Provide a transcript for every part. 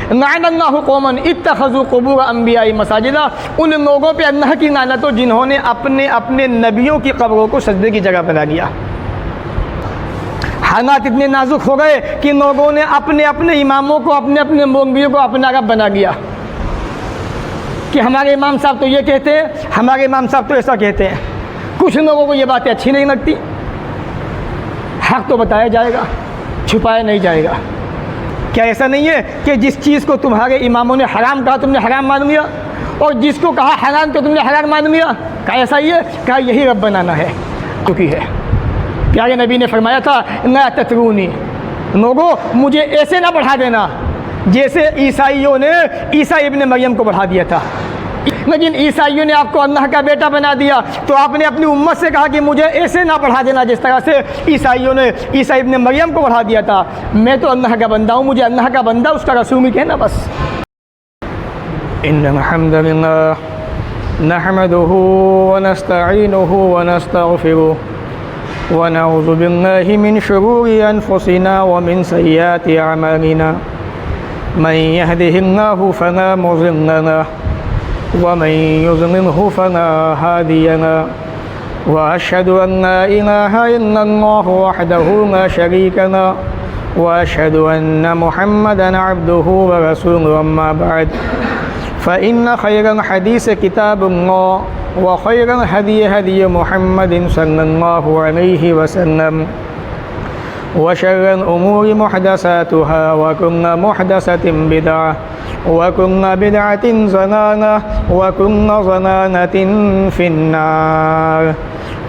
लअनल्लाहु कौमन इत्तखज़ू क़ुबूर अंबिया मसाजिदा, उन लोगों पे अल्लाह की लानत हो जिन्होंने अपने अपने नबियों की कब्रों को सजदे की जगह बना दिया। हालात इतने नाजुक हो गए कि लोगों ने अपने अपने इमामों को, अपने अपने मौलवियों को अपना रब बना दिया कि हमारे इमाम साहब तो ये कहते हैं, हमारे इमाम साहब तो ऐसा कहते हैं। कुछ लोगों को ये बातें अच्छी नहीं लगती। हक़ तो बताया जाएगा, छुपाया नहीं जाएगा। क्या ऐसा नहीं है कि जिस चीज़ को तुम्हारे इमामों ने हराम कहा तुमने हराम मान लिया, और जिसको कहा हराम तो तुमने हलाल मान लिया? क्या ऐसा ही है? क्या यही रब बनाना है? क्योंकि है प्यारे नबी ने फरमाया था, ला ततरूनी, लोगों मुझे ऐसे ना बढ़ा देना जैसे ईसाइयों ने ईसा इब्न मरियम को बढ़ा दिया था। लेकिन ईसाइयों ने आपको अल्लाह का बेटा बना दिया, तो आपने अपनी उम्मत से कहा कि मुझे ऐसे ना बढ़ा देना जिस तरह से ईसाइयों ने ईसा इब्न मरियम को बढ़ा दिया था। मैं तो अल्लाह का बंदा हूँ, मुझे अल्लाह का बंदा उसका रसूल ही कहना बस। इन्नल हम्दुलिल्लाह नहमदुहु व नस्तईनुहु व नस्तगफिरुहु व नऊज़ु बिल्लाहि मिन शुरूरि अनफुसिना व मिन सय्यिआति अअमालिना मन यहदिहिल्लाहु फला मुज़िल्ल लहु व मन युज़लिल्हु फला हादिय लहु व अशहदु अन ला इलाहा इल्लल्लाहु वहदहु ला शरीका लहु व अशहदु अन्न मुहम्मदन अब्दुहु व रसूलुहु अम्मा बअद फ़इन्न खैरल हदीस किताबुल्लाह व खैरल हदी हदी मुहम्मदिन सल्लल्लाहु अलैहि वसल्लम व शर्रल उमूरि मुहदसातुहा व कुल्लु मुहदसतिन बिदअह व कुल्लु बिदअतिन ज़लालह व कुल्लु ज़लालतिन फिन्नार।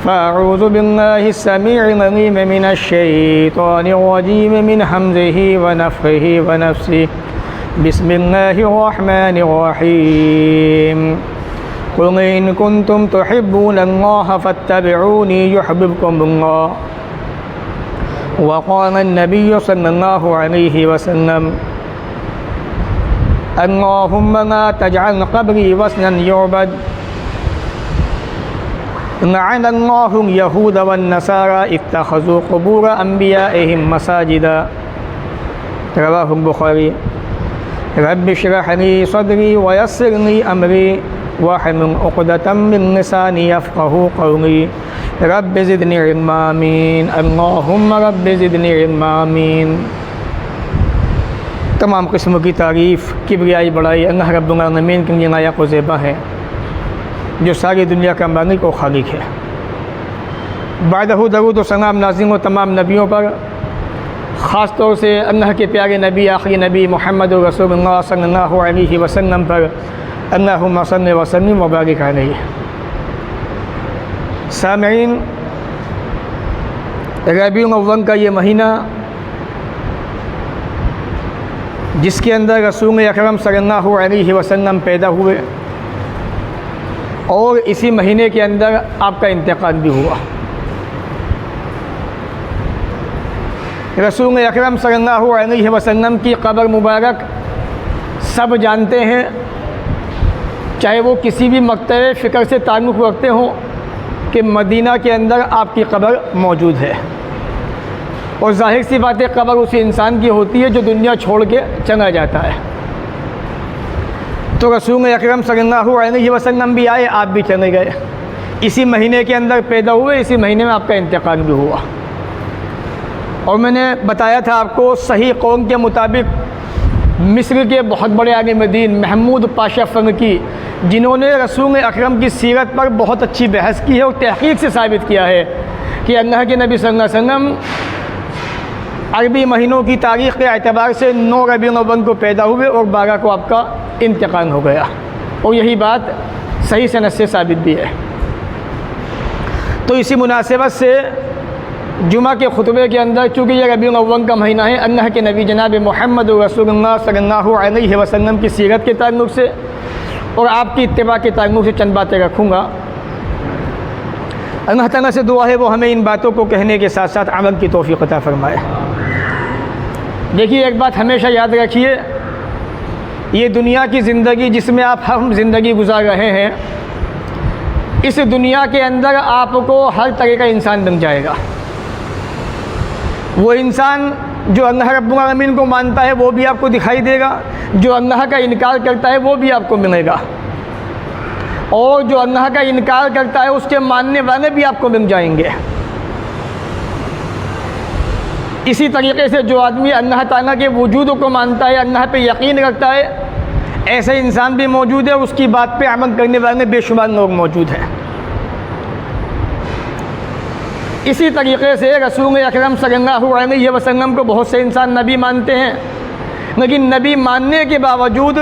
फ़अऊज़ु बिल्लाहिस समीइल अलीम मिनश शैतानिर रजीम मिन हम्ज़िहि व नफ़्ख़िहि व नफ़्सिहि। बिस्मिल्लाहिर्रहमानिर्रहीम। क़ुल इन कुन्तुम तुहिब्बूनल्लाह फ़त्तबिऊनी युहब्बिबकुमुल्लाह व क़ाला नबिय्यु सल्लल्लाहु अलैहि वसल्लम अल्लाहुम्मा ला तजअल क़ब्री वस्नन युअबद लअनल्लाहु यहूद वन नसारा इत्तख़ज़ू क़ुबूर अंबियाइहिम मसाजिदा। रवाहुल बुख़ारी। रब्बि इश्रह ली सदरी व यस्सिर ली अमरी वहलुल उक़दतम मिन लिसानी यफ़क़हू क़ौली। रब्बि ज़िदनी इल्मा आमीन। अल्लाहुम्मा रब्बि ज़िदनी इल्मा आमीन। तमाम किस्मों की तारीफ़, किब्रियाई, बड़ाई अल्लाह रब्बुल आलमीन के लिए लायक़ व ज़ेबा है, जो सारी दुनिया का मालिक व खालिक है। बादहू दरूद व सलाम नाज़िल हो तमाम नबियों पर, ख़ास तौर से अल्लाह के प्यारे नबी, आखिरी नबी मोहम्मद रसूलुल्लाह सल्लल्लाहु अलैहि वसल्लम पर अल्लाहुम्मा सल्लि व सल्लिम व बारिक अलैहि। सामईन, रबीउल अव्वल का ये महीना जिसके अंदर रसूल अकरम सल्लल्लाहु अलैहि वसल्लम पैदा हुए और इसी महीने के अंदर आपका इंतकाल भी हुआ। रसूल अकरम सल्लल्लाहु अलैहि वसल्लम की क़ब्र मुबारक सब जानते हैं, चाहे वो किसी भी मकतब फ़िक्र से ताल्लुक़ रखते हों कि मदीना के अंदर आपकी क़ब्र मौजूद है। और ज़ाहिर सी बात है, क़ब्र उसी इंसान की होती है जो दुनिया छोड़ के चला जाता है। तो रसूल अकरम सल्लल्लाहु अलैहि वसल्लम भी आए, आप भी चले गए। इसी महीने के अंदर पैदा हुए, इसी महीने में आपका इंतकाल भी हुआ। और मैंने बताया था आपको, सही कौल के मुताबिक मिस्र के बहुत बड़े आलिम दीन महमूद पाशा फ़रकी, जिन्होंने रसूल अकरम की सीरत पर बहुत अच्छी बहस की है और तहक़ीक़ से साबित किया है कि अल्लाह के नबी सल्लल्लाहु अलैहि वसल्लम अरबी महीनों की तारीख़ के एतबार से 9 रबीउल अव्वल को पैदा हुए और 12 को आपका इंतकाल हो गया। और यही बात सही सनद से साबित भी है। तो इसी मुनासिबत से जुमा के खुतबे के अंदर, चूँकि यह रबीउल अव्वल का महीना है, अल्लाह के नबी जनाब मोहम्मद रसूलुल्लाह सल्लल्लाहु अलैहि वसल्लम की सीरत के ताल्लुक़ से और आपकी इत्तिबा के ताल्लुक़ से चंद बातें रखूँगा। अल्लाह ताला से दुआ है वो हमें इन बातों को कहने के साथ साथ अमल की तौफ़ीक़ अता फ़रमाए। देखिए, एक बात हमेशा याद रखिए, ये दुनिया की ज़िंदगी जिसमें हम ज़िंदगी गुजार रहे हैं, इस दुनिया के अंदर आपको हर तरह का इंसान बन जाएगा। वो इंसान जो अल्लाह रब्बुल आलमीन को मानता है वो भी आपको दिखाई देगा, जो अल्लाह का इनकार करता है वो भी आपको मिलेगा, और जो अल्लाह का इनकार करता है उसके मानने वाले भी आपको मिल जाएंगे। इसी तरीके से जो आदमी अल्लाह ताला के वजूद को मानता है, अल्लाह पे यकीन रखता है, ऐसे इंसान भी मौजूद है, उसकी बात पे अमल करने वाले बेशुमार लोग मौजूद हैं। इसी तरीके से रसूल अकरम सल्लल्लाहु अलैहि वसल्लम को बहुत से इंसान नबी मानते हैं, लेकिन नबी मानने के बावजूद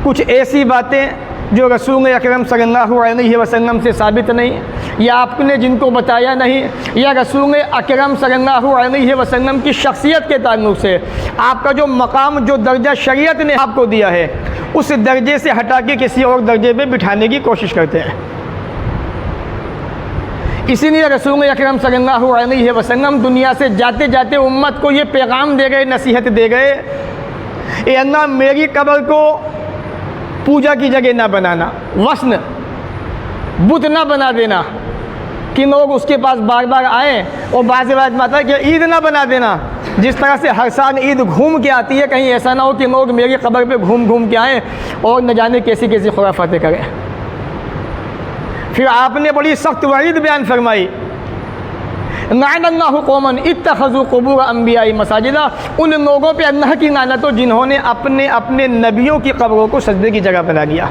कुछ ऐसी बातें जो रसूल अकरम सल्लल्लाहु अलैहि वसल्लम से साबित नहीं, या आपने जिनको बताया नहीं, या रसूल अकरम सल्लल्लाहु अलैहि वसल्लम की शख्सियत के ताल्लुक़ से आपका जो मकाम, जो दर्जा शरीयत ने आपको दिया है, उस दर्जे से हटा के किसी और दर्जे पे बिठाने की कोशिश करते हैं। इसीलिए रसूल अकरम सल्लल्लाहु अलैहि वसल्लम दुनिया से जाते जाते उम्मत को ये पैगाम दे गए, नसीहत दे गए, ए अल्लाह मेरी कब्र को पूजा की जगह ना बनाना, वस्न बुत ना बना देना कि लोग उसके पास बार बार आए, और बाज़ रिवायत में आता है कि ईद ना बना देना, जिस तरह से हर साल ईद घूम के आती है, कहीं ऐसा ना हो कि लोग मेरी कब्र पे घूम घूम के आएँ और न जाने कैसी कैसी खुराफातें करें। फिर आपने बड़ी सख्त वईद बयान फरमाई, लानल्लाहु कौमन इत्तखज़ू क़ुबूर अंबियाई मसाजिदा, उन लोगों पे अल्लाह की लानत हो जिन्होंने अपने अपने नबियों की कब्रों को सजदे की जगह बना दिया।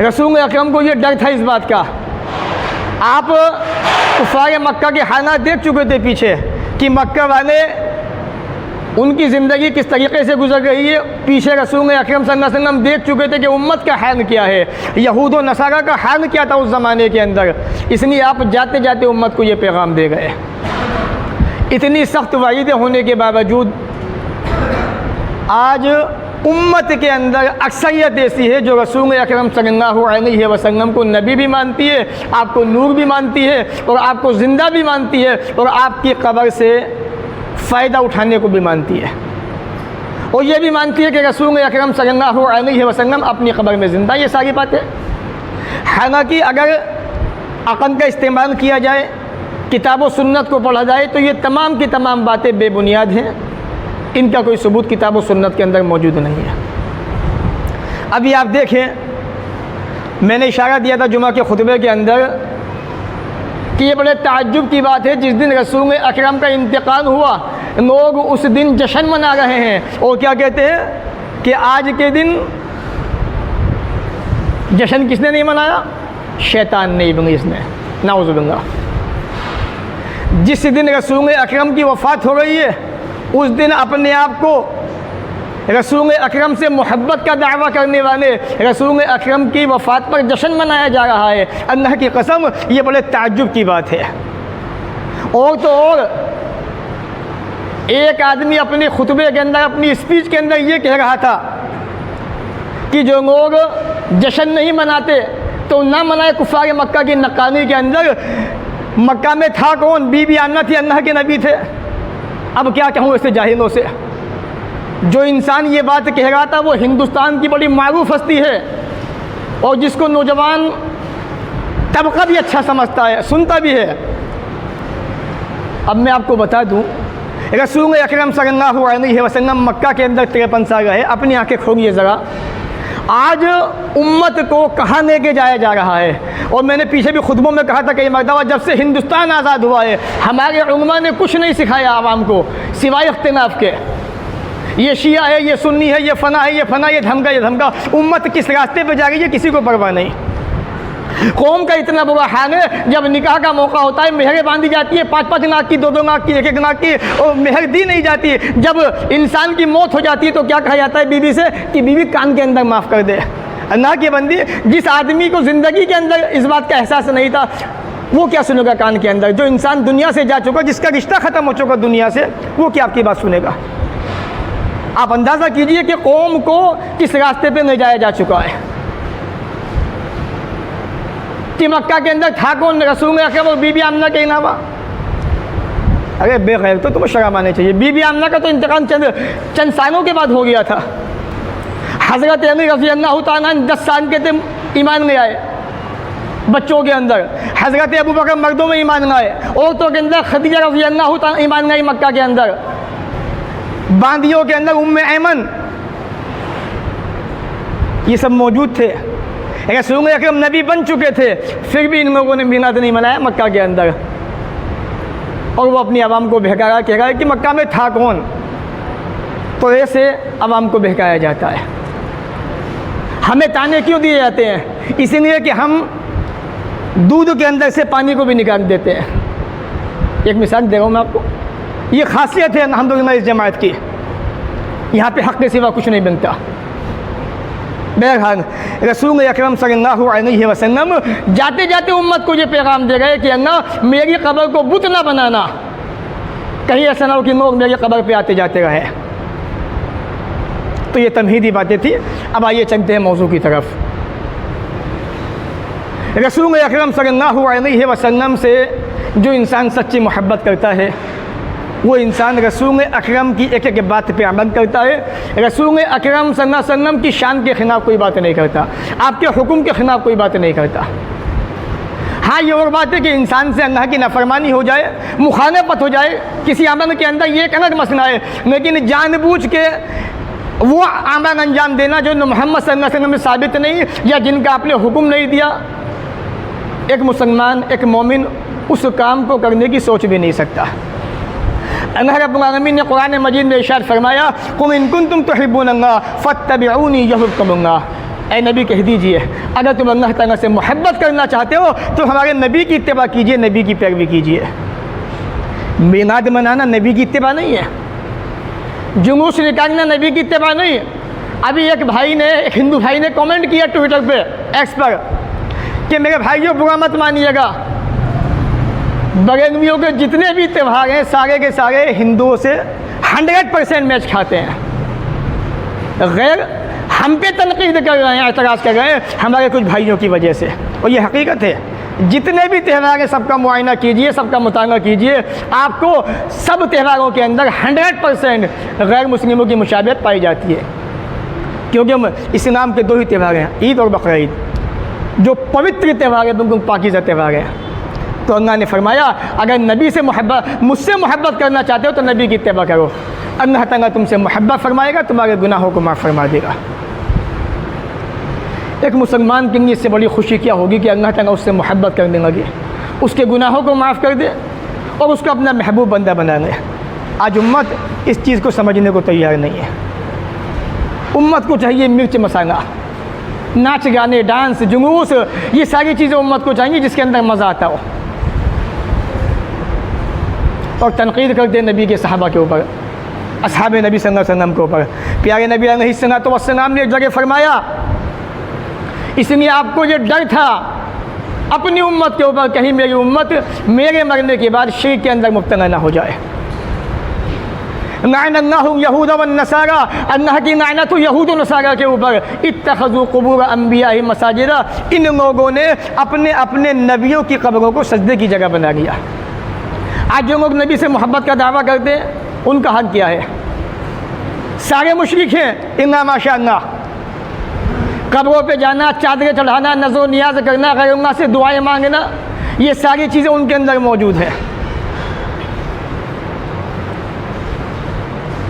रसूल अकरम को ये डर था इस बात का। आप कुफ़ार मक्का के हालात देख चुके थे पीछे कि मक्का वाले उनकी ज़िंदगी किस तरीके से गुजर रही है, पीछे रसूल अकरम सल्लल्लाहु अलैहि वसल्लम देख चुके थे कि उम्मत का हाल क्या है, यहूद व नसारा का हाल क्या था उस ज़माने के अंदर। इसलिए आप जाते जाते उम्मत को ये पैगाम दे गए। इतनी सख्त वईदें होने के बावजूद आज उम्मत के अंदर अक्सरियत ऐसी है जो रसूल अकरम सल्लल्लाहु अलैहि वसल्लम को नबी भी मानती है, आपको नूर भी मानती है, और आपको ज़िंदा भी मानती है, और आपकी कब्र से फ़ायदा उठाने को भी मानती है, और ये भी मानती है कि रसूल अकरम सल्लल्लाहु अलैहि वसल्लम अपनी कब्र में ज़िंदा। ये सारी बातें, हालांकि अगर अक़ल का इस्तेमाल किया जाए, किताब व सुन्नत को पढ़ा जाए, तो ये तमाम की तमाम बातें बेबुनियाद हैं, इनका कोई सबूत किताब व सुन्नत के अंदर मौजूद नहीं है। अभी आप देखें, मैंने इशारा दिया था जुमा के खुतबे के अंदर कि ये बड़े ताज्जुब की बात है, जिस दिन रसूल अकरम का इंतकाल हुआ लोग उस दिन जश्न मना रहे हैं, और क्या कहते हैं कि आज के दिन जश्न किसने नहीं मनाया? शैतान ने, इब्लीस ने, नाउज़ु बिल्लाह। जिस दिन रसूल अकरम की वफ़ात हो रही है उस दिन अपने आप को रसूल अकरम से मोहब्बत का दावा करने वाले रसूल अकरम की वफ़ात पर जश्न मनाया जा रहा है। अल्लाह की कसम, ये बड़े ताज्जुब की बात है। और तो और एक आदमी अपने खुतबे के अंदर, अपनी स्पीच के अंदर ये कह रहा था कि जो लोग जश्न नहीं मनाते तो ना मनाए। कुफ़ार मक्का की नकानी के अंदर मक्का में था कौन? बीबी आमना थी, अल्लाह के नबी थे। अब क्या कहूँ ऐसे जाहिलों से? जो इंसान ये बात कह रहा था वो हिंदुस्तान की बड़ी मारूफ हस्ती है, और जिसको नौजवान तबका भी अच्छा समझता है, सुनता भी है। अब मैं आपको बता दूं, रसूल अकरम सल्लल्लाहु अलैहि वसल्लम मक्का के अंदर 53 साल रहे। अपनी आंखें खोलिए ज़रा, आज उम्मत को कहाँ लेके जाया जा रहा है। और मैंने पीछे भी खुतबों में कहा था कई मरतबा, जब से हिंदुस्तान आज़ाद हुआ है हमारे उलमा ने कुछ नहीं सिखाया आवाम को सिवाय इख्तिलाफ के। ये शिया है, ये सुन्नी है, ये फ़ना है, ये फ़ना, ये धमका, ये धमका। उम्मत किस रास्ते पे जा रही है किसी को परवाह नहीं। कौम का इतना बुरा हाल है, जब निकाह का मौका होता है मेहरें बांधी जाती है, 5-5 लाख की, 2-2 लाख की, 1-1 लाख की, और मेहर दी नहीं जाती। जब इंसान की मौत हो जाती है तो क्या कहा जाता है बीवी से कि बीवी कान के अंदर माफ़ कर दे। अल्लाह की बंदी, जिस आदमी को ज़िंदगी के अंदर इस बात का एहसास नहीं था वो क्या सुनेगा कान के अंदर? जो इंसान दुनिया से जा चुका, जिसका रिश्ता ख़त्म हो चुका दुनिया से, वो क्या आपकी बात सुनेगा? आप अंदाज़ा कीजिए कि कौम को किस रास्ते पे ले जाया जा चुका है। कि मक्का के अंदर था कौन? रसूल अकरम और बीबी आमना के अलावा। अरे बेखैर, तो तुम्हें शर्म आनी चाहिए। बीबी आमना का तो इंतकाल चंद सालों के बाद हो गया था। हज़रत अली रज़ी अल्लाह तआला 10 साल के थे ईमान ले आए। बच्चों के अंदर हज़रत अबू बकर मर्दों में ईमान लाए, औरतों के अंदर खदीजा रज़ियल्लाहु तआला ईमान लाई मक्का के अंदर, बांदियों के अंदर उम्मे ऐमन, ये सब मौजूद थे। रसूल अकरम नबी बन चुके थे, फिर भी इन लोगों ने मिलाद नहीं मनाया मक्का के अंदर। और वो अपनी आवाम को बहकाया, कह रहा है कि मक्का में था कौन। तो ऐसे आवाम को बहकाया जाता है। हमें ताने क्यों दिए जाते हैं? इसीलिए कि हम दूध के अंदर से पानी को भी निकाल देते हैं। एक मिसाल दे रहा हूँ मैं आपको, ये खासियत है अल्हम्दुलिल्लाह इस जमात की, यहाँ पे हक़ के सिवा कुछ नहीं बनता। बहरहाल रसूल अकरम सल्लल्लाहु अलैहि वसल्लम जाते जाते उम्मत को ये पैगाम दे गए कि अल्लाह मेरी कब्र को बुत ना बनाना, कहीं ऐसा ना हो कि लोग मेरी कब्र पे आते जाते रहे। तो ये तमहीदी बातें थी। अब आइए चलते हैं मौजू की तरफ। रसूल अकरम सल्लल्लाहु अलैहि वसल्लम से जो इंसान सच्ची मोहब्बत करता है, वो इंसान रसूल अकरम की एक एक बात पे अमल करता है। रसूल अकरम सल्लल्लाहु अलैहि वसल्लम की शान के ख़िलाफ़ कोई बात नहीं करता, आपके हुक्म के ख़िलाफ़ कोई बात नहीं करता। हाँ, ये और बात है कि इंसान से अल्लाह की नाफरमानी हो जाए, मुखालफत हो जाए किसी अमल के अंदर, ये एक अलग मसला है। लेकिन जानबूझ के वो अमल अंजाम देना जो मोहम्मद सल्लल्लाहु अलैहि वसल्लम में साबित नहीं, या जिनका आपने हुक्म नहीं दिया, एक मुसलमान, एक मोमिन उस काम को करने की सोच भी नहीं सकता। अल्लाह रब्बुल आलमीन ने कुरान मजीद में इरशाद फरमाया, कुल इन कुंतुम तुहिब्बूनल्लाह फत्तबिऊनी युहिब्बुकुमुल्लाह। ऐ नबी कह दीजिए, अगर तुम अल्लाह ताला से मोहब्बत करना चाहते हो तो हमारे नबी की इत्तिबा कीजिए, नबी की पैरवी कीजिए। मिलाद मनाना नबी की इत्तिबा नहीं है, जुलूस निकालना नबी की इत्तिबा नहीं। अभी एक भाई ने, एक हिंदू भाई ने कमेंट किया ट्विटर पे, एक्स पर, कि मेरे भाइयों बुरा मत मानिएगा, बरेलवियों के जितने भी त्यौहार हैं सारे के सारे हिंदुओं से 100% मैच खाते हैं। गैर हम पे तनकीद कर रहे हैं, एतराज़ कर रहे हैं हमारे कुछ भाइयों की वजह से, और ये हकीकत है। जितने भी त्यौहार हैं सबका मुआयना कीजिए, सबका मुताला कीजिए, आपको सब त्यौहारों के अंदर 100% गैर मुस्लिमों की मुशाबहत पाई जाती है। क्योंकि इस्लाम के दो ही त्यौहार हैं, ईद और बकरीद, जो पवित्र त्यौहार है, बिल्कुल पाकीज़ा त्यौहार है। तो अल्लाह ने फरमाया, अगर नबी से मोहब्बत, मुझसे मोहब्बत करना चाहते हो तो नबी की इत्तिबा करो, अल्लाह ताला तुमसे मोहब्बत फरमाएगा, तुम्हारे गुनाहों को माफ़ फरमा देगा। एक मुसलमान के लिए इससे बड़ी खुशी क्या होगी कि अल्लाह ताला उससे मोहब्बत करने लगे, उसके गुनाहों को माफ़ कर दे और उसको अपना महबूब बंदा बना ले। आज उम्मत इस चीज़ को समझने को तैयार नहीं है। उम्मत को चाहिए मिर्च मसाला, नाच गाने, डांस, जुलूस, ये सारी चीज़ें उम्मत को चाहिए जिसके अंदर मज़ा आता हो। और तनकीद करते नबी के सहाबा के ऊपर, असहाब नबी सल्लल्लाहु अलैहि वसल्लम के ऊपर। प्यारे नबी अलैहिस्सलातु वस्सलाम ने एक जगह फरमाया, इसलिए आपको ये डर था अपनी उम्मत के ऊपर, कहीं मेरी उम्मत मेरे मरने के बाद शिर्क के अंदर मुब्तला ना हो जाए। लाअनल्लाहु यहूद व नसारा, अल्लाह की लानत यहूद और नसारा के ऊपर, इत्तखज़ू क़ुबूर अंबिया'i मसाजिदा, इन लोगों ने अपने अपने नबियों की कब्रों को सजदे की जगह बना लिया। आज जो लोग नबी से मोहब्बत का दावा करते हैं उनका हक़ क्या है? सारे मुशरिक हैं इन्ना माशाअल्लाह। कब्रों पे जाना, चादरें चढ़ाना, नज़र नियाज़ करना, गैरुल्लाह से दुआएं मांगना, ये सारी चीज़ें उनके अंदर मौजूद है।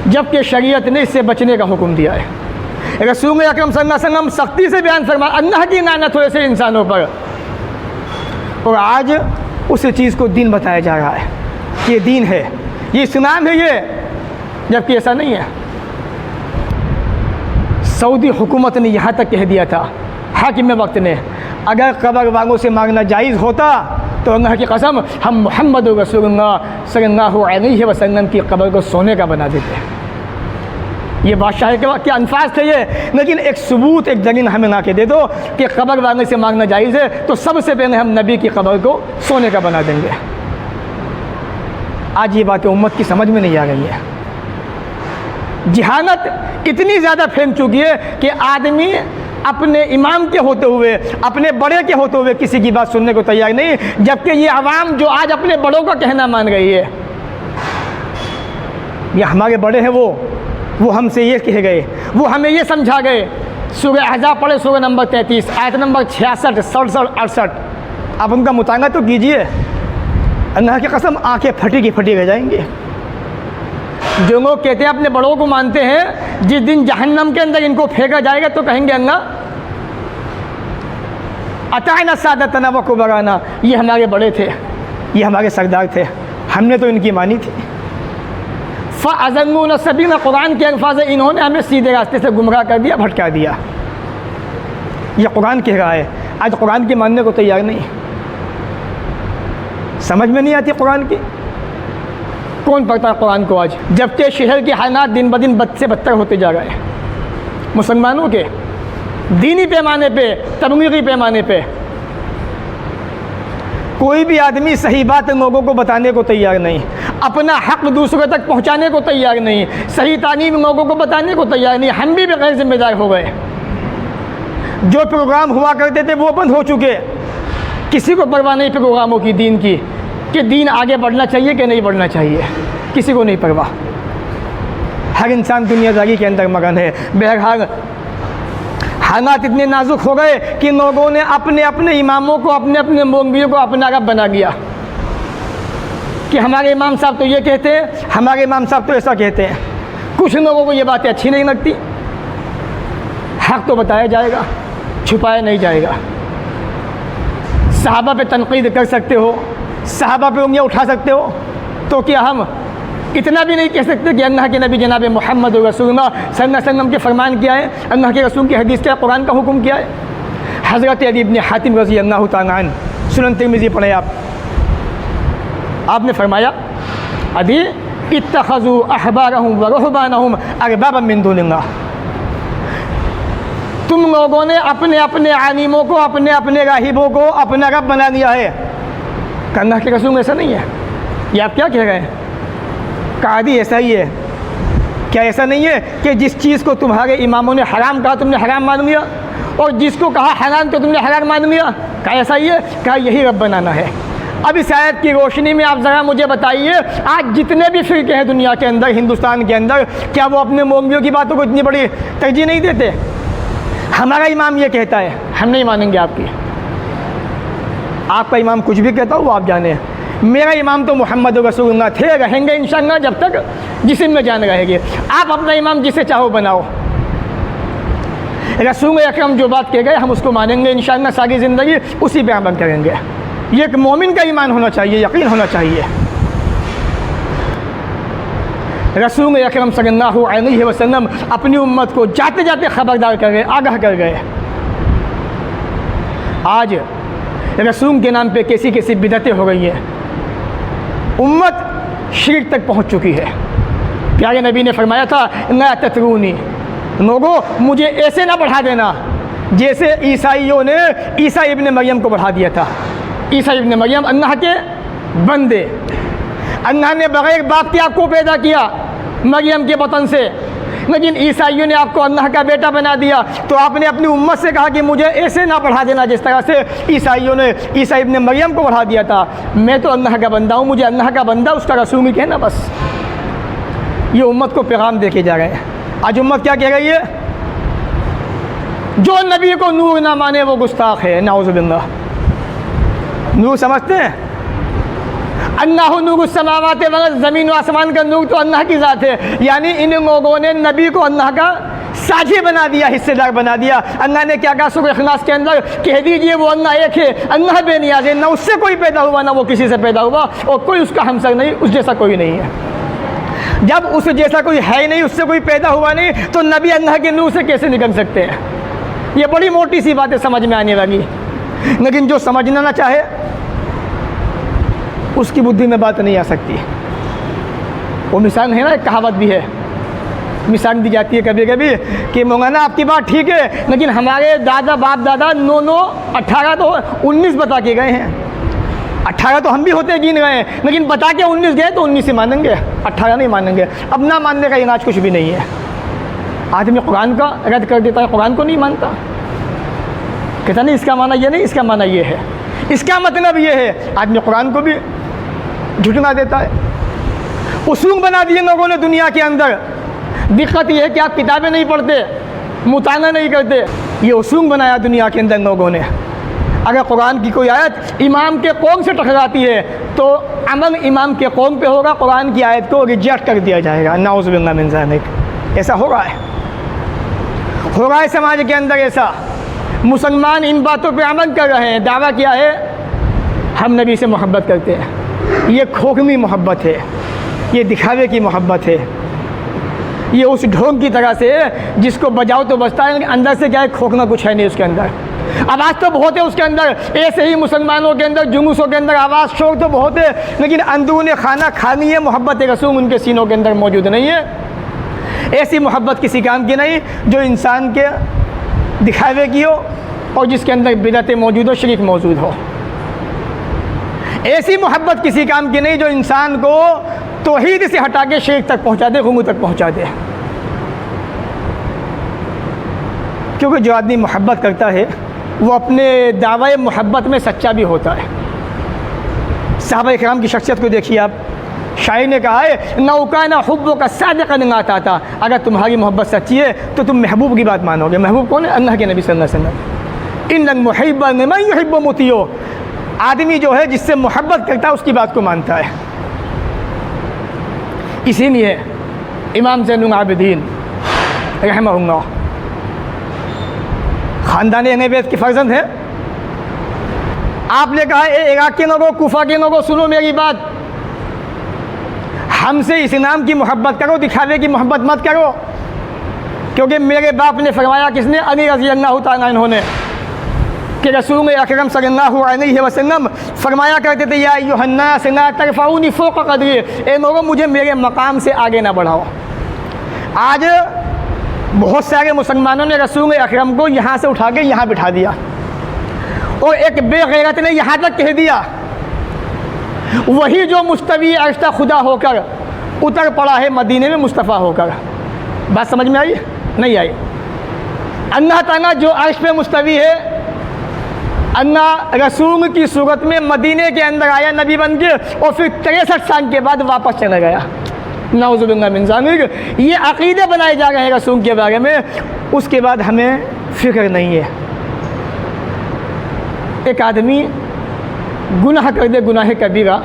जबकि शरीयत ने इससे बचने का हुक्म दिया है। रसूल अकरम सल्लल्लाहु अलैहि वसल्लम सख्ती से बयान फरमा, अल्लाह की लानत हो ऐसे इंसानों पर। और आज उस चीज़ को दीन बताया जा रहा है, ये दीन है, ये इस्लाम है ये, जबकि ऐसा नहीं है। सऊदी हुकूमत ने यहाँ तक कह दिया था, हाकिम वक्त ने, अगर कब्र वालों से मांगना जायज़ होता तो अल्लाह की कसम हम मुहम्मद रसूलुल्लाह सल्लल्लाहु अलैहि वसल्लम की कब्र को सोने का बना देते। ये बादशाह के अल्फाज थे ये, लेकिन एक सबूत, एक दलील हमें ला के दे दो कि कब्र वाले से मांगना जायज़ है, तो सबसे पहले हम नबी की कब्र को सोने का बना देंगे। आज ये बातें उम्मत की समझ में नहीं आ रही है। जहालत इतनी ज़्यादा फैल चुकी है कि आदमी अपने इमाम के होते हुए, अपने बड़े के होते हुए किसी की बात सुनने को तैयार नहीं, जबकि ये आवाम जो आज अपने बड़ों का कहना मान रही है, ये हमारे बड़े हैं, वो हमसे ये कह गए, वो हमें ये समझा गए। सूरह अहज़ाब पढ़े, सूरह नंबर 33 आयत नंबर 66, 67, 68, आप उनका मुताना तो कीजिए, अल्लाह की कसम आंखें फटी की फटी रह जाएंगी। जो लोग कहते हैं अपने बड़ों को मानते हैं, जिस दिन जहन्नम के अंदर इनको फेंका जाएगा तो कहेंगे अल्लाह अताना सादतना व कुबराना, ये हमारे बड़े थे, ये हमारे सरदार थे, हमने तो इनकी मानी थी। फ़अज़ल्लूना सबीला, कुरान के अल्फाज़, इन्होंने हमें सीधे रास्ते से गुमराह कर दिया, भटका दिया। ये कुरान कह रहा है। आज कुरान के मानने को तैयार नहीं, समझ में नहीं आती कुरान की। कौन पढ़ता है कुरान को आज, जबकि शहर के हालात दिन ब दिन बद से बदतर होते जा रहे हैं। मुसलमानों के दीनी पैमाने पे, तबलीगी पैमाने पे कोई भी आदमी सही बात लोगों को बताने को तैयार नहीं, अपना हक दूसरों तक पहुंचाने को तैयार नहीं, सही तालीम लोगों को बताने को तैयार नहीं। हम भी गैर जिम्मेदार हो गए। जो प्रोग्राम हुआ करते थे वो बंद हो चुके। किसी को परवाह नहीं प्रोग्रामों की, दीन की, कि दीन आगे बढ़ना चाहिए कि नहीं बढ़ना चाहिए, किसी को नहीं परवाह। हर इंसान दुनियादारी के अंदर मगन है। बहरहाल हालात इतने नाजुक हो गए कि लोगों ने अपने अपने इमामों को, अपने अपने मौलवियों को अपना रब बना दिया कि हमारे इमाम साहब तो ये कहते हैं, हमारे इमाम साहब तो ऐसा कहते हैं। कुछ लोगों को ये बातें अच्छी नहीं लगती। हक़ तो बताया जाएगा, छुपाया नहीं जाएगा। सहाबा पे तनकीद कर सकते हो, सहाबा पे उंगलियां उठा सकते हो, तो क्या हम इतना भी नहीं कह सकते कि अल्लाह के नबी जनाब मोहम्मद रसूलुल्लाह सल्लल्लाहु अलैहि वसल्लम के फरमान क्या है, अल्लाह के रसूल की हदीस क्या, कुरान का हुक्म क्या है। हज़रत अली इब्न हातिम रज़ी अल्लाह तआला अन्हु, सुनन तिरमिज़ी पढ़े आपने फरमाया, अदी इत्तख़ज़ू अहबारहुम व रुहबानहुम अरबाबन मिन दूनिल्लाह, तुम लोगों ने अपने अपने आलिमों को, अपने अपने राहिबों को अपना रब बना दिया है। अल्लाह के रसूल ऐसा नहीं है। ये आप क्या कह रहे हैं? कादी ऐसा ही है। क्या ऐसा नहीं है कि जिस चीज़ को तुम्हारे इमामों ने हराम कहा तुमने हराम मान लिया, और जिसको कहा हलाल तो तुमने हलाल मान लिया? क्या ऐसा ही है? क्या यही रब बनाना है? अब इस आयत की रोशनी में आप ज़रा मुझे बताइए, आज जितने भी फ़िरके हैं दुनिया के अंदर, हिंदुस्तान के अंदर, क्या वो अपने मौलवियों की बातों को इतनी बड़ी तरजीह नहीं देते? हमारा इमाम ये कहता है, हम नहीं मानेंगे आपकी। आपका इमाम कुछ भी कहता हो वो आप जाने, मेरा इमाम तो मोहम्मद रसूलुल्लाह थे, रहेंगे इंशाअल्लाह जब तक जिस्म में जान रहेगी। आप अपना इमाम जिसे चाहो बनाओ, रसूल अकरम जो बात कह गए हम उसको मानेंगे इंशाअल्लाह, सारी ज़िंदगी उसी पे अमल करेंगे। ये एक मोमिन का ईमान होना चाहिए, यकीन होना चाहिए। रसूल अकरम सल्लल्लाहु अलैहि वसल्लम अपनी उम्मत को जाते जाते ख़बरदार कर गए, आगाह कर गए। आज रसूल के नाम पे कैसी कैसी बिदतें हो गई हैं, उम्मत शिर्क तक पहुंच चुकी है। प्यारे नबी ने फरमाया था, ला ततरूनी, लोगों मुझे ऐसे ना बढ़ा देना जैसे ईसाइयों ने ईसा इब्न मरियम को बढ़ा दिया था। ईसा इब्न मरियम अल्लाह के बंदे, अल्लाह ने बग़ैर बाप के आपको पैदा किया मरियम के बतन से, लेकिन ईसाइयों ने आपको अल्लाह का बेटा बना दिया। तो आपने अपनी उम्मत से कहा कि मुझे ऐसे ना बढ़ा देना जिस तरह से ईसाइयों ने ईसा इब्न मरियम को बढ़ा दिया था। मैं तो अल्लाह का बंदा हूँ, मुझे अल्लाह का बंदा उसका रसूल ही कहना बस। ये उम्मत को पैगाम देके जा रहे हैं। आज उम्मत क्या कह रही है? जो नबी को नूर ना माने वो गुस्ताख है, नाउज़ु बिल्लाह। नूर समझते हैं? अल्लाह नूर समावात वल अर्ज़, ज़मीन व आसमान का नूर तो अल्लाह की ज़ात है। यानी इन लोगों ने नबी को अल्लाह का साझी बना दिया, हिस्सेदार बना दिया। अल्लाह ने क्या कहा सूरह इखलास के अंदर? कह दीजिए वो अल्लाह एक है, अल्लाह बेनियाज़ है, ना उससे कोई पैदा हुआ ना वो किसी से पैदा हुआ, और कोई उसका हमसर नहीं, उस जैसा कोई नहीं है। जब उस जैसा कोई है ही नहीं, उससे कोई पैदा हुआ नहीं, तो नबी अल्लाह के नूर से कैसे निकल सकते हैं? ये बड़ी मोटी सी बातें समझ में आने लगी, लेकिन जो समझना ना चाहे उसकी बुद्धि में बात नहीं आ सकती। वो मिसाल है ना, एक कहावत भी है, मिसाल दी जाती है कभी कभी कि मौलाना आपकी बात ठीक है, लेकिन हमारे दादा बाप दादा 9 18 तो 19 बता के गए हैं। 18 तो हम भी होते गिन गए हैं, लेकिन बता के 19 गए तो 19 ही मानेंगे, 18 नहीं मानेंगे। अब ना मानने का इलाज कुछ भी नहीं है। आदमी कुरान का रद्द कर देता है, कुरान को नहीं मानता, कहता नहीं इसका माना ये नहीं, इसका माना ये है, इसका मतलब ये है। आदमी कुरान को भी झुठला देता है। उसूल बना दिए लोगों ने दुनिया के अंदर। दिक्कत यह है कि आप किताबें नहीं पढ़ते, मुताला नहीं करते, ये उसूल बनाया दुनिया के अंदर लोगों ने। अगर कुरान की कोई आयत इमाम के कौम से टकराती है तो अमल इमाम के कौम पे होगा, कुरान की आयत को रिजेक्ट कर दिया जाएगा। नाउज़ु बिल्लाह मिन ज़ालिक। ऐसा हो रहा है समाज के अंदर। ऐसा मुसलमान इन बातों पे अमल कर रहे हैं, दावा किया है हम नबी से मोहब्बत करते हैं। ये खोखमी मोहब्बत है, ये दिखावे की मोहब्बत है, ये उस ढोंग की तरह से जिसको बजाओ तो बजता है, अंदर से क्या है, खोखना कुछ है नहीं उसके अंदर। आवाज़ तो बहुत है उसके अंदर, ऐसे ही मुसलमानों के अंदर जुलूसों के अंदर आवाज़ शोर तो बहुत है, लेकिन अंदरूनी खाना खानी है मोहब्बत रसूल उनके सीनों के अंदर मौजूद नहीं है। ऐसी मोहब्बत किसी काम की नहीं जो इंसान के दिखावे की हो और जिसके अंदर बिदअतें मौजूद हो, शरीक मौजूद हो। ऐसी मोहब्बत किसी काम की नहीं जो इंसान को तौहीद से हटा के शिर्क तक पहुँचा दे, गुमराह तक पहुँचा दे। क्योंकि जो आदमी मोहब्बत करता है वो अपने दावे मोहब्बत में सच्चा भी होता है। सहाबा इकराम की शख्सियत को देखिए आप। शायर ने कहा है नौकाना हुब्बो का सादिक़न आता था, अगर तुम्हारी मोहब्बत सच्ची है तो तुम महबूब की बात मानोगे। महबूब कौन है? अल्लाह के नबी सल्लल्लाहु अलैहि वसल्लम। इन्नल मुहिब्बा लिमन युहिब्बु मुतियो, आदमी जो है जिससे मोहब्बत करता है उसकी बात को मानता है। इसीलिए इमाम ज़ैनुल आबिदीन रहमहुल्लाह ख़ानदान अहले बैत के फ़र्ज़ंद है। आपने कहा इराक़ के लोगों, कूफा के लोगों, सुनो मेरी बात, हमसे इस्लाम की मोहब्बत करो, दिखावे की मोहब्बत मत करो। क्योंकि मेरे बाप ने फरमाया, किसने? अली रज़ी अल्लाह तआला अन्हु ने, कि रसूल अकरम सल्लल्लाहु अलैहि वसल्लम फरमाया करते थे या अय्युहन्नास ला तरफ़ऊनी फ़ौक़ क़द्री, ए लोगों मुझे मेरे मकाम से आगे ना बढ़ाओ। आज बहुत सारे मुसलमानों ने रसूल अकरम को यहाँ से उठा के यहाँ बिठा दिया और एक बेगैरत ने यहाँ तक कह दिया, वही जो मुस्तवी अर्श खुदा होकर उतर पड़ा है मदीने में मुस्तफ़ा होकर। बात समझ में आई? नहीं आई। अल्लाह ताला जो अर्श पे मुस्तवी है, अल्लाह रसूल की सूरत में मदीने के अंदर आया नबी बन के और फिर 63 साल के बाद वापस चला गया। नाउज़ु बिल्लाह मिन ज़ालिक। ये अक़ीदे बनाए जा रहे हैं रसूल के बारे में, उसके बाद हमें फ़िक्र नहीं है। एक आदमी गुनाह कर दे, गुनाह कबीरा,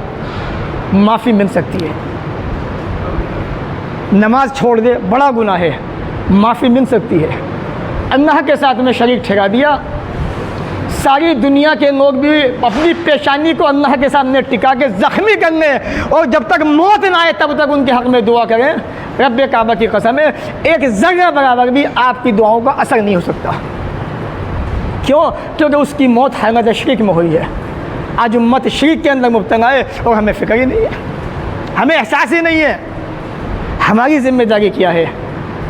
माफ़ी मिल सकती है। नमाज छोड़ दे, बड़ा गुनाह है, माफ़ी मिल सकती है। अल्लाह के साथ में शरीक ठहरा दिया, सारी दुनिया के लोग भी अपनी पेशानी को अल्लाह के सामने टिका के ज़ख्मी करने और जब तक मौत ना आए तब तक उनके हक़ में दुआ करें। रब काबा की कसम है, एक ज़र्रा बराबर भी आपकी दुआओं का असर नहीं हो सकता। क्यों? क्योंकि उसकी मौत हालत शिर्क में हुई है। आज उम्मत शिर्क के अंदर मुब्तला है और हमें फ़िक्र ही नहीं है, हमें एहसास ही नहीं है हमारी ज़िम्मेदारी क्या है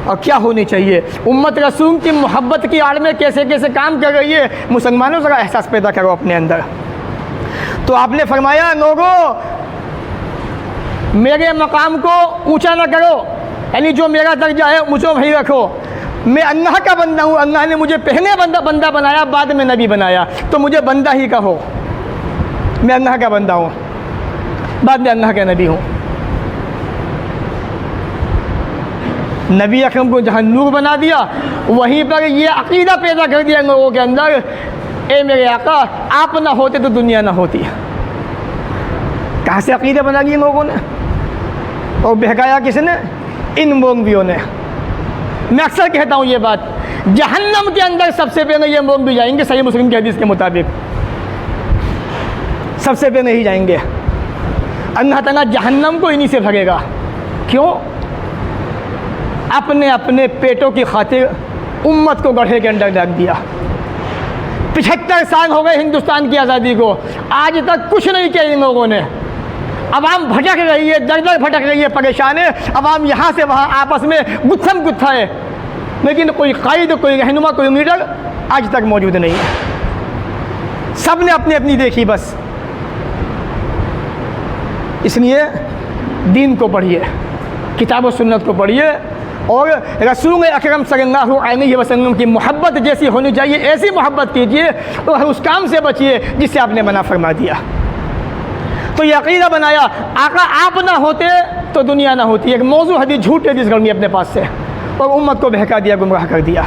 और क्या होनी चाहिए। उम्मत रसूल की मोहब्बत की आड़ में कैसे कैसे काम कर रही है। मुसलमानों ज़रा एहसास पैदा करो अपने अंदर। तो आपने फरमाया लोगों मेरे मकाम को ऊंचा ना करो, यानी जो मेरा दर्जा है मुझे वहीं रखो। मैं अल्लाह का बंदा हूँ, अल्लाह ने मुझे पहले बंदा बनाया, बाद में नबी बनाया, तो मुझे बंदा ही कहो। मैं अल्लाह का बंदा हूँ, बाद में अल्लाह का नबी हूँ। नबी अकरम को जहाँ नूर बना दिया, वहीं पर ये अक़ीदा पैदा कर दिया लोगों के अंदर, ए मेरे आका आप ना होते तो दुनिया ना होती। कहाँ से अक़ीदा बना दिए लोगों ने और बहकाया किसने? इन मोंगियों ने। मैं अक्सर कहता हूँ ये बात, जहन्नम के अंदर सबसे पहले ये मोंग भी जाएंगे, सही मुस्लिम की हदीस के मुताबिक सबसे पहले ही जाएंगे। अल्लाह ताला जहन्नम को इन्हीं से भरेगा। क्यों? अपने अपने पेटों की खातिर उम्मत को गड्ढे के अंदर डाल दिया। 75 साल हो गए हिंदुस्तान की आज़ादी को, आज तक कुछ नहीं किया इन लोगों ने। अवाम भटक रही है, दर दर भटक रही है, परेशान है। अवाम यहाँ से वहाँ आपस में गुत्थम गुत्था है, लेकिन कोई कायद, कोई रहनुमा, कोई लीडर आज तक मौजूद नहीं है। सब ने अपनी अपनी देखी बस। इसलिए दीन को पढ़िए, किताब और सुन्नत को पढ़िए और रसूल अकरम सल्लल्लाहु अलैहि वसल्लम की मोहब्बत जैसी होनी चाहिए ऐसी मोहब्बत कीजिए और उस काम से बचिए जिससे आपने मना फरमा दिया। तो ये अक़ीदा बनाया, आका आप ना होते तो दुनिया ना होती। एक मौजू हदीस झूठ हदीस कर ली अपने पास से और उम्मत को बहका दिया, गुमराह कर दिया।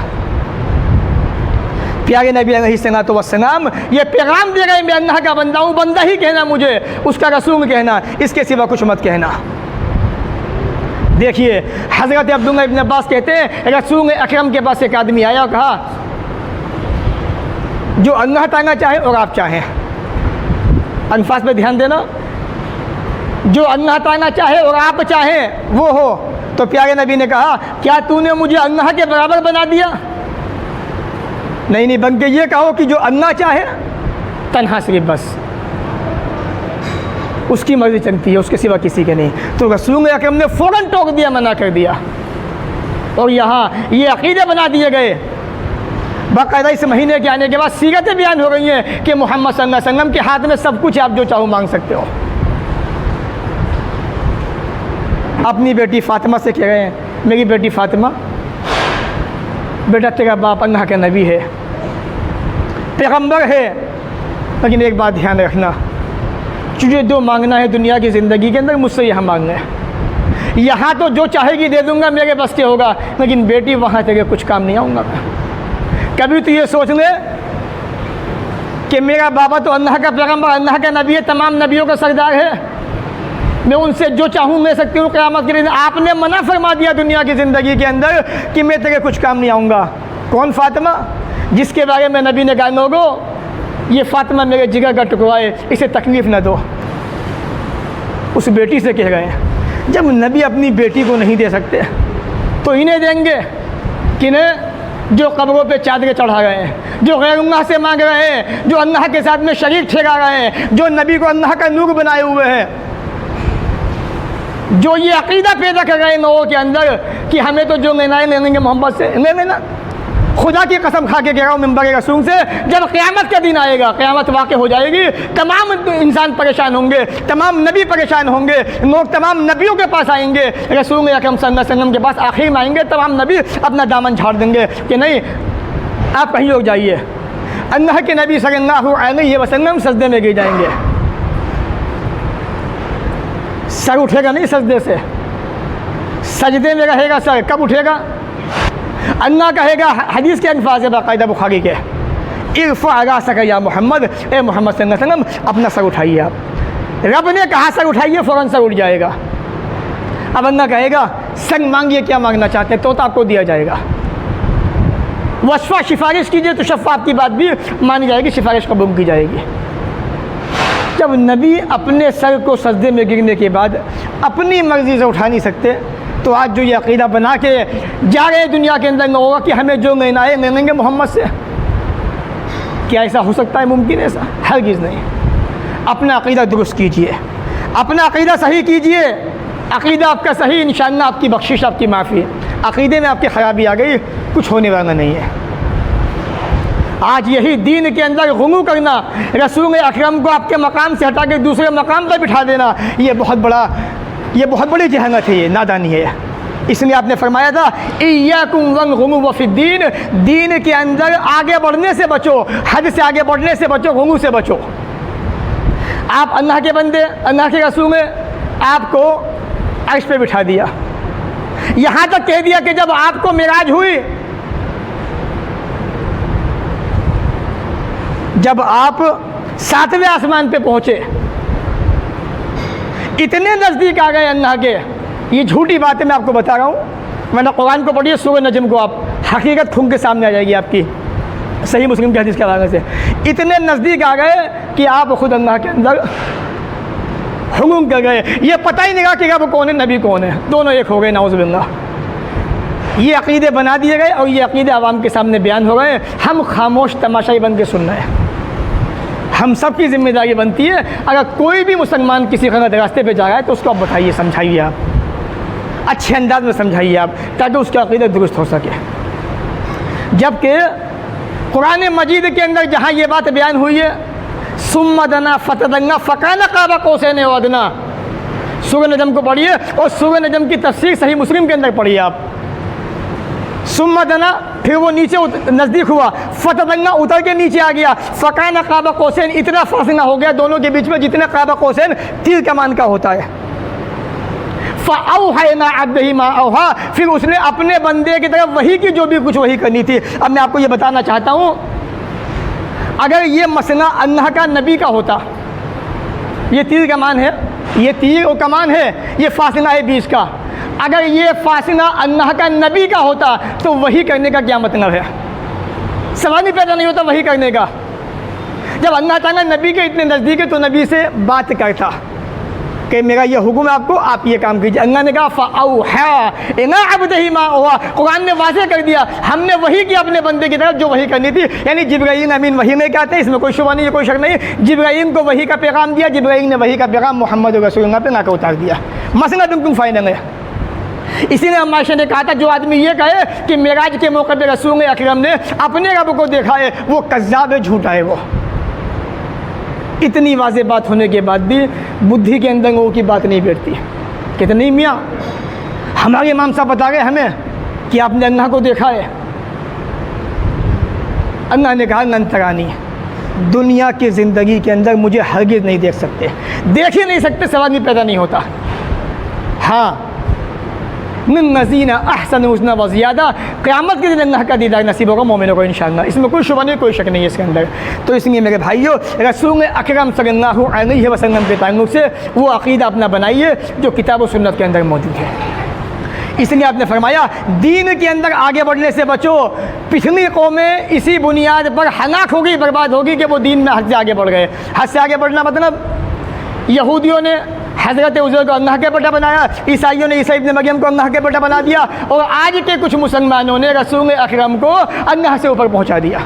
प्यारे नबी अलैहिस्सलातु वस्सलाम ये पैगाम दे रहे हैं, मैं अल्लाह का बंदा हूँ, बंदा ही कहना मुझे, उसका रसूल कहना, इसके सिवा कुछ मत कहना। देखिए हज़रत अब्दुल्लाह इब्न अब्बास कहते हैं रसूल अकरम के पास एक आदमी आया और कहा जो अल्लाह ताला चाहे और आप चाहें, अल्फाज पे ध्यान देना, जो अल्लाह ताला चाहे और आप चाहें वो हो। तो प्यारे नबी ने कहा क्या तूने मुझे अल्लाह के बराबर बना दिया? नहीं नहीं, बल्कि ये कहो कि जो अल्लाह चाहे तन्हा सिर्फ बस उसकी मर्ज़ी चलती है, उसके सिवा किसी के नहीं। तो रसूल अकरम ने फ़ौरन टोक दिया, मना कर दिया, और यहाँ ये अक़ीदे बना दिए गए। बाकायदा इस महीने के आने के बाद सीरतें बयान हो रही हैं कि मोहम्मद सल्लल्लाहु अलैहि वसल्लम के हाथ में सब कुछ, आप जो चाहो मांग सकते हो। अपनी बेटी फ़ातिमा से कह रहे हैं मेरी बेटी फ़ातिमा, बेटा तेरा बाप अल्लाह का नबी है, पैगंबर है, लेकिन एक बात ध्यान रखना, तुझे जो मांगना है दुनिया की ज़िंदगी के अंदर मुझसे यहाँ मांगना है। यहाँ तो जो चाहेगी दे दूँगा, मेरे बस के होगा, लेकिन बेटी वहाँ तेरे कुछ काम नहीं आऊँगा मैं। कभी तो ये सोच ले कि मेरा बाबा तो अल्लाह का पैगंबर, अल्लाह का नबी है, तमाम नबियों का सरदार है, मैं उनसे जो चाहूँ ले सकती हूँ क़यामत के दिन। आपने मना फरमा दिया दुनिया की ज़िंदगी के अंदर कि मैं तेरे कुछ काम नहीं आऊँगा। कौन? फ़ातिमा, जिसके बारे में नबी ने कहा लोगो ये फ़ातिमा मेरे जिगर का टुकड़ा है, इसे तकलीफ़ न दो। उस बेटी से कह रहे हैं, जब नबी अपनी बेटी को नहीं दे सकते तो इन्हें देंगे किन्हें? जो कब्रों पे चादरें चढ़ा रहे हैं, जो गैरुल्लाह से मांग रहे हैं, जो अल्लाह के साथ में शरीक ठहरा रहे हैं, जो नबी को अल्लाह का नूर बनाए हुए हैं, जो ये अक़ीदा पैदा कर रहे हैं लोगों के अंदर कि हमें तो जो लेना है ले लेंगे, मोहम्मद से ले लेना। खुदा की कसम खा के कह रहा हूँ मिंबर रसूल से, जब क़यामत का दिन आएगा, क़यामत वाक़ई हो जाएगी, तमाम इंसान परेशान होंगे, तमाम नबी परेशान होंगे, लोग तमाम नबियों के पास आएंगे, रसूल अकरम सल्लल्लाहु अलैहि वसल्लम के पास आखिर में आएंगे, तमाम नबी अपना दामन झाड़ देंगे कि नहीं आप कहीं हो जाइए। अल्लाह के नबी सल्लल्लाहु अलैहि वसल्लम सजदे में गिर जाएंगे। सर उठेगा नहीं सजदे से, सजदे में रहेगा सर। कब उठेगा? अल्लाह कहेगा, हदीस के अल्फाज़ है बाकायदा बुखारी के, इरफ़ा रासक या मोहम्मद, ए मोहम्मद सल्लल्लाहु अलैहि वसल्लम अपना सर उठाइए। आप रब ने कहा सर उठाइए, फ़ौरन सर उठ जाएगा। अब अल्लाह कहेगा सर मांगिए, क्या मांगना चाहते हैं, तो आपको दिया जाएगा। वस्फ़ा सिफारिश कीजिए तो शफ़ा आपकी बात भी मानी जाएगी, सिफारिश कबूल की जाएगी। जब नबी अपने सर को सजदे में गिरने के बाद अपनी मर्ज़ी से उठा नहीं सकते, तो आज जो ये अक़ीदा बना के जा रहे हैं दुनिया के अंदर लोगों कि हमें जो लेना है ले लेंगे मोहम्मद से, क्या ऐसा हो सकता है? मुमकिन है ऐसा? हरगिज़ नहीं। अपना अक़ीदा दुरुस्त कीजिए, अपना अक़ीदा सही कीजिए। अक़ीदा आपका सही, इंशाअल्लाह आपकी बख्शिश, आपकी माफ़ी। अक़ीदे में आपकी ख़राबी आ गई, कुछ होने वाला नहीं है। आज यही दीन के अंदर गुलू करना, रसूल अकरम को आपके मकाम से हटा के दूसरे मकाम पर बिठा देना, ये बहुत बड़ी जहालत है, ये नादानी है। इसलिए आपने फरमाया था इय्याकुम वल गुलू फ़िद्दीन, दीन के अंदर आगे बढ़ने से बचो, हद से आगे बढ़ने से बचो, गुलू से बचो। आप अल्लाह के बंदे, अल्लाह के रसूल ने आपको अर्श पे बिठा दिया, यहाँ तक कह दिया कि जब आपको मिराज हुई, जब आप 7वें आसमान पे पहुँचे, इतने नज़दीक आ गए अल्लाह के। ये झूठी बात है, मैं आपको बता रहा हूँ, मैंने कुरान को पढ़िए, सूरह नजम को, आप हकीकत खुल के सामने आ जाएगी आपकी, सही मुस्लिम की हदीस के हवाले से। इतने नज़दीक आ गए कि आप खुद अल्लाह के अंदर हुकुम कर गए, ये पता ही नहीं रहा कि रब कौन है, नबी कौन है, दोनों एक हो गए। नाउज़ बिल्लाह। ये अक़ीदे बना दिए गए और ये अक़ीदे आवाम के सामने बयान हो गए। हम खामोश तमाशाई बन के सुन रहे हैं। हम सब की ज़िम्मेदारी बनती है, अगर कोई भी मुसलमान किसी गलत रास्ते पे जा रहा है तो उसको आप बताइए, समझाइए, आप अच्छे अंदाज में समझाइए आप, ताकि उसका अक़ीदा दुरुस्त हो सके। जबकि कुरान मजीद के अंदर जहाँ ये बात बयान हुई है, सुम्मा दना फतदन्ना फ़काना क़ाब क़ौसैन व अदना, सूरह नजम को पढ़िए और सूरह नजम की तफसीर सही मुस्लिम के अंदर पढ़िए आप। सुम्मा दना, फिर वो नीचे नज़दीक हुआ, फतदन्ना उतर के नीचे आ गया, फ़काना क़ाब क़ौसैन, इतना फासला हो गया दोनों के बीच में जितना क़ाब क़ौसैन तीर कमान का होता है। फ़अौहैना अब्दही मा औहा, फिर उसने अपने बंदे की तरफ वही की जो भी कुछ वही करनी थी। अब मैं आपको ये बताना चाहता हूँ अगर ये मसला अल्लाह का नबी का होता, ये तीर कमान है, ये तीर और कमान है, ये फासला है बीच का, अगर ये फासला अल्लाह का नबी का होता तो वही करने का क्या मतलब है? सवाल ही पैदा नहीं होता वही करने का। जब अल्लाह ताला नबी के इतने नज़दीक है तो नबी से बात करता कि मेरा ये हुक्म है आपको, आप ये काम कीजिए। अल्लाह ने कहा फ़अौहा इला अब्दिही मा औहा, कुरान ने वाज़ेह कर दिया हमने वही किया अपने बंदे की तरफ जो वही करनी थी। यानी जिब्राईल अमीन वही नहीं कहते, इसमें कोई शुबा नहीं है, कोई शक नहीं। जिब्राईल को वही का पैगाम दिया, जिब्राईल ने वही का पैगाम मोहम्मद रसूलुल्लाह पे लाकर उतार दिया। मसला बिल्कुल फाइनल है। इसीलिए अम्माशा ने कहा था जो आदमी ये कहे कि मेराज के मौके पर रसूल अकरम ने अपने रब को देखा है वो कज़्ज़ाब है, झूठा है। वो इतनी वाज़ेह बात होने के बाद भी बुद्धि के अंदर लोगों की बात नहीं बैठती। कहते नहीं मियाँ, हमारे इमाम साहब बता रहे हमें कि आपने अल्लाह को देखा है। अल्लाह ने कहा लन तरानी, दुनिया की ज़िंदगी के अंदर मुझे हरगिज़ नहीं देख सकते, देख ही नहीं सकते, सवाल भी पैदा नहीं होता। हाँ मिन नज़ीना अहसन हुस्ना व ज़ियादा, क़यामत के दिन अल्लाह का दीदार नसीब होगा मोमिनों को इंशाअल्लाह, इसमें कोई शुबा नहीं, कोई शक नहीं है इसके अंदर। तो इसलिए मेरे भाइयों, रसूल अकरम सल्लल्लाहु अलैहि वसल्लम के ताल्लुक़ से वो अक़ीदा अपना बनाइए जो किताब व सुन्नत के अंदर मौजूद है। इसलिए आपने फरमाया दीन के अंदर आगे बढ़ने से बचो। पिछली कौमें इसी बुनियाद पर हलाक होगी, बर्बाद होगी कि वो दीन में हद से आगे बढ़ गए। हद से आगे बढ़ना मतलब यहूदियों ने हज़रत उज़ैर को अल्लाह के बेटा बनाया, ईसाइयों ने ईसा इब्न मरियम को अल्लाह के बेटा बना दिया, और आज के कुछ मुसलमानों ने रसूल अकरम को अल्लाह से ऊपर पहुंचा दिया।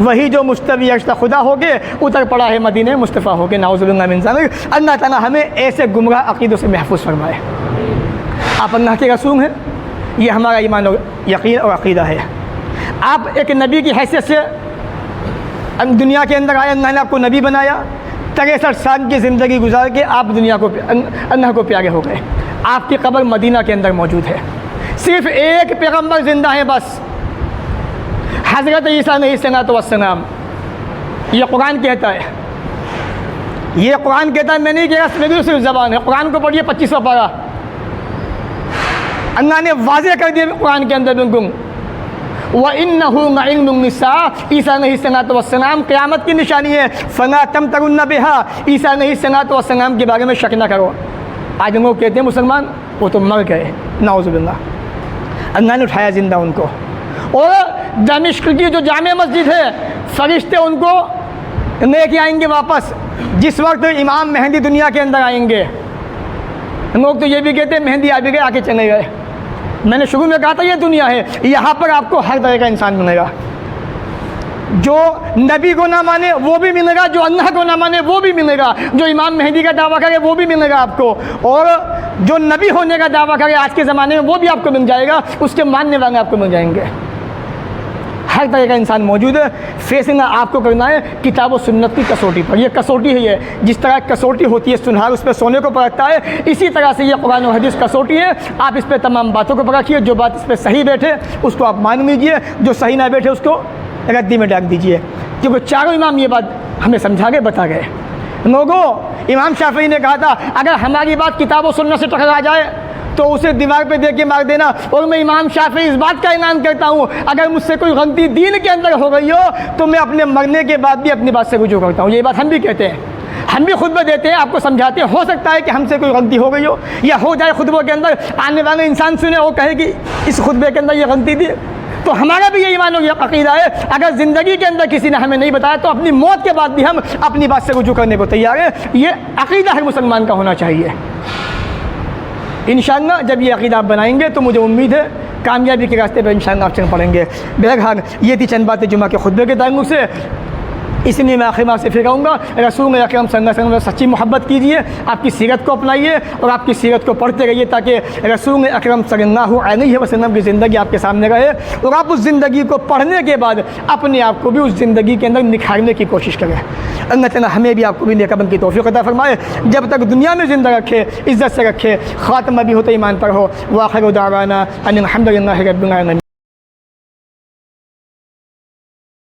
वही जो मुस्तवी अश्ता खुदा हो गए उतर पड़ा है मदीने मुस्तफ़ा हो गए, नाउज़ुबिल्लाह मिन ज़ालिक। अल्लाह ताला हमें ऐसे गुमराह अक़ीदों से महफूज फरमाए। आप अल्लाह के रसूल हैं, ये हमारा ईमान और यकीन और अक़ीदा है। आप एक नबी की हैसियत से दुनिया के अंदर आए, अल्लाह ने आपको नबी बनाया, 63 साल की ज़िंदगी गुजार के आप दुनिया को अल्लाह को प्यारे हो गए। आपकी कब्र मदीना के अंदर मौजूद है। सिर्फ़ एक पैगम्बर ज़िंदा है बस, हज़रत ईसा अलैहिस्सलातु वस्सलाम। ये कुरान कहता है, ये कुरान कहता है, मैं नहीं कह रहा, मेरी सिर्फ ज़बान है। कुरान को पढ़िए 25वां पारा, अल्लाह ने वाज़ेह कर दिया कुरान के अंदर बिल्कुल, व इन्नहु लइल्मुन लिस्साअ, ईसा अलैहिस्सलातु वस्सलाम क़यामत की निशानी है। फला तमतरुन्न बिहा, ईसा अलैहिस्सलातु वस्सलाम के बारे में शक न करो। आज लोग कहते हैं मुसलमान वो तो मर गए, नाउज़ुबिल्लाह। अल्लाह ने उठाया ज़िंदा उनको, और दमिश्क की जो जामे मस्जिद है, फरिश्ते उनको लेके आएंगे वापस। जिस वक्त इमाम मेहंदी दुनिया के अंदर आएंगे, लोग तो ये भी कहते हैं मेहंदी आ भी गए, आके चले गए। मैंने शुरू में कहा था ये दुनिया है, यहाँ पर आपको हर तरह का इंसान मिलेगा। जो नबी को ना माने वो भी मिलेगा, जो अल्लाह को ना माने वो भी मिलेगा, जो इमाम मेहंदी का दावा करे वो भी मिलेगा आपको, और जो नबी होने का दावा करे आज के ज़माने में वो भी आपको मिल जाएगा, उसके मानने वाले आपको मिल जाएंगे। हर तरह का इंसान मौजूद है। फैसला आपको करना है किताब और सुन्नत की कसौटी पर। यह कसौटी है, ये जिस तरह कसौटी होती है सुनहर उस पर सोने को परखता है, इसी तरह से ये कुरान और हदीस कसौटी है। आप इस पर तमाम बातों को परखिए, जो बात इस पर सही बैठे उसको आप मान लीजिए, जो सही ना बैठे उसको रद्दी में डाल दीजिए। क्योंकि चारों इमाम ये बात हमें समझा गए, बता गए। लोगों, इमाम शाफ़ी ने कहा था अगर हमारी बात किताब और सुन्नत से टकरा जाए तो उसे दीवार पे देख के मार देना। और मैं इमाम शाफ़ी इस बात का ऐलान करता हूँ, अगर मुझसे कोई गलती दीन के अंदर हो गई हो तो मैं अपने मरने के बाद भी अपनी बात से रुजू करता हूँ। ये बात हम भी कहते हैं, हम भी खुतबा देते हैं, आपको समझाते हैं। हो सकता है कि हमसे कोई गलती हो गई हो, या हो जाए खुतबों के अंदर आने वाले इंसान सुने वो कहे कि इस खुतबे के अंदर ये गलती थी। तो हमारा भी ये ईमान और ये अक़ीदा है, अगर ज़िंदगी के अंदर किसी ने हमें नहीं बताया तो अपनी मौत के बाद भी हम अपनी बात से रुजू करने को तैयार हैं। ये अक़ीदा हर मुसलमान का होना चाहिए। इंशाअल्लाह जब ये अक़ीदा आप बनाएंगे तो मुझे उम्मीद है कामयाबी के रास्ते पर इंशाअल्लाह आप चल पड़ेंगे। बहरहाल ये थी चंद बातें जुमा के खुतबे के ताल्लुक़ से। इसलिए मैं आखिर में आपसे फिर कहूँगा, रसूल अकरम सल्लल्लाहु अलैहि वसल्लम से सच्ची मोहब्बत कीजिए, आपकी सीरत को अपनाइए और आपकी सीरत को पढ़ते रहिए, ताकि रसूल अकरम सल्लल्लाहु अलैहि वसल्लम की ज़िंदगी आपके सामने रहे और आप उस ज़िंदगी को पढ़ने के बाद अपने आप को भी उस ज़िंदगी के अंदर निखारने की कोशिश करें। अल्लाह ताला हमें भी आपको भी नेकबन की तौफ़ीक़ अता फ़रमाए, जब तक दुनिया में ज़िंदा रखे, इज़्ज़त से रखे, ख़ात्मा भी होते ईमान पर हो। व आख़िरु दावाना अनिल हम्दुलिल्लाहि रब्बिल आलमीन।